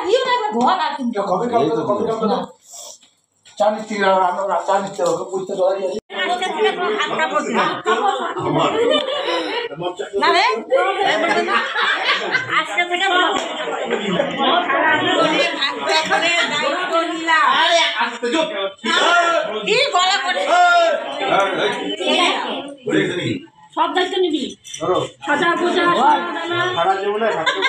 দিও না ধোয়া না কিন্তু কবে কাম চা নিচ্ছি আমরা চা নিচ্ছি ওকে বুঝতে পারি আজকে থেকে তো হাতটা বসে না রে আজকে থেকে দায়িত্ব নিলাম আরে আজকে চুপ কি বলা করে সব দায়িত্ব নিবি ধরো সাজা গোজা সারা জীবনে থাকতে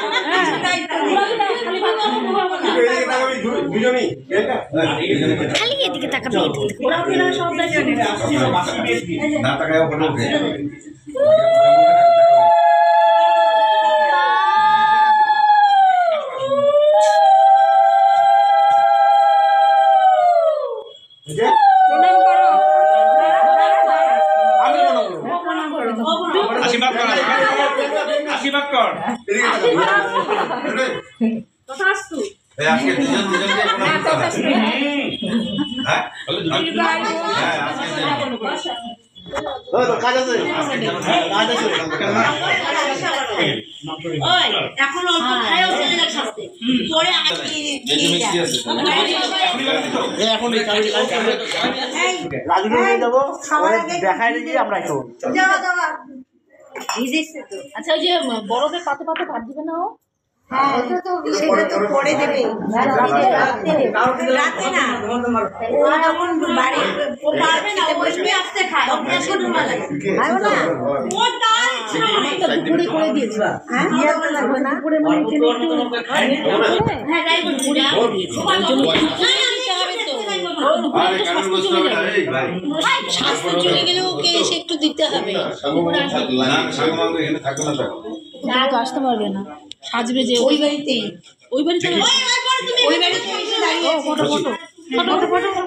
দুজনেই খালি এদিকে তাকাবি ওরা ওরা সব দায়িত্ব নিবি না তাকায় ফটো আশীর্বাদ কর তথাস্তু এই আজকে দুজন দুজনকে কোনো হ্যাঁ হ্যাঁ ওই কাজ আছে কাজ আছে ওই এখন অল্প খায়ও চলে যাক শাস্তি পরে আসি এখন এই কাজ রাজুকে নিয়ে যাব দেখাই দিই আমরা একটু যাও যাও ভিজেছে তো আচ্ছা ওই যে বড়দের পাতে পাতে ভাত দিবে না ও হ্যাঁ ওটা তো সেটা তো পরে দেবে রাতে না ও যখন বাড়ি ও পারবে না বসবে আসতে খায় ওটা শুরু না লাগে খায়ও না ওটা তো দুপুরে করে দিয়েছি হ্যাঁ দিয়ে তো লাগবে না দুপুরে মানে একটু হ্যাঁ তাই দুপুরে করে দিয়েছি ওই জন্য দিতে হবে তো আরে কারণ বুঝতে হবে না এই ভাই স্বাস্থ্য চলে গেলে ওকে এসে একটু দিতে হবে না সাগমাম এখানে থাকবে না থাকো না তো আসতে পারবে না সাজবে যে ওই বাড়িতেই ওই বাড়িতে ওই বাড়িতে এসে দাঁড়িয়ে photo photo photo photo photo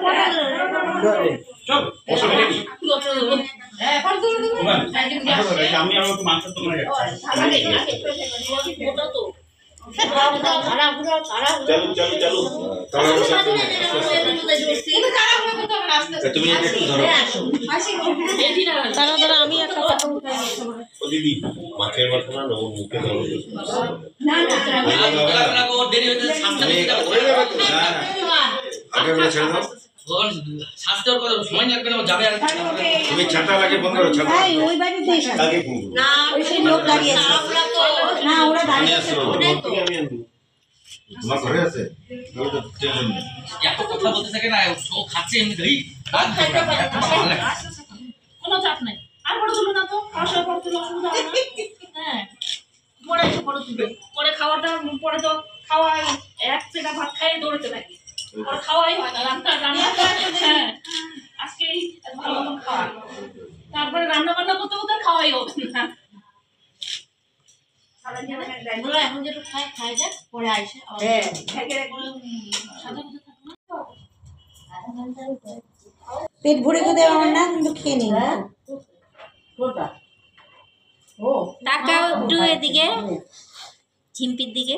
চল হ্যাঁ ফটো তুলে দেব আমি আর একটু মাংস তোমার ফটো তো তারা পুরো তারা চলো চলো তুমি একটু ধরো তারা তারা আমি একটা ফটো উঠাই ও দিদি মাছের মাথা না ও মুখে ধরো না না ও দেরি হতে সামনে না আগে বলে ছেড়ে দাও শাস্তির কথা সময় লাগবে না যাবে আর তুমি ছাতা লাগে বন্ধ করো ছাতা ওই বাড়িতে এসে আগে ফোন না ওই সেই লোক দাঁড়িয়ে আছে না ওরা দাঁড়িয়ে আছে ওটাই তো তোমার ঘরে আছে ওই তো টেনশন নেই এত কথা বলতে থাকে না ও খাচ্ছে এমনি ধরি কোনো চাপ নাই আর ফটো তুলো না তো আসলে ফটো তুলো অসুবিধা হয় না হ্যাঁ পরে এসে ফটো তুলবে পরে খাওয়াটা পরে তো খাওয়া এক সেটা ভাত খাইয়ে দৌড়তে থাকি আর খাওয়াই হয় না রান্না হ্যাঁ আজকে ভালো মতন খাওয়া তারপরে রান্না বান্না করতে করতে খাওয়াই হবে না এখন যেটা খাই যাক পরে আইসে পেট ভরে তো দেওয়া না কিন্তু খেয়ে নিই টাকা একটু এদিকে ঝিম্পির দিকে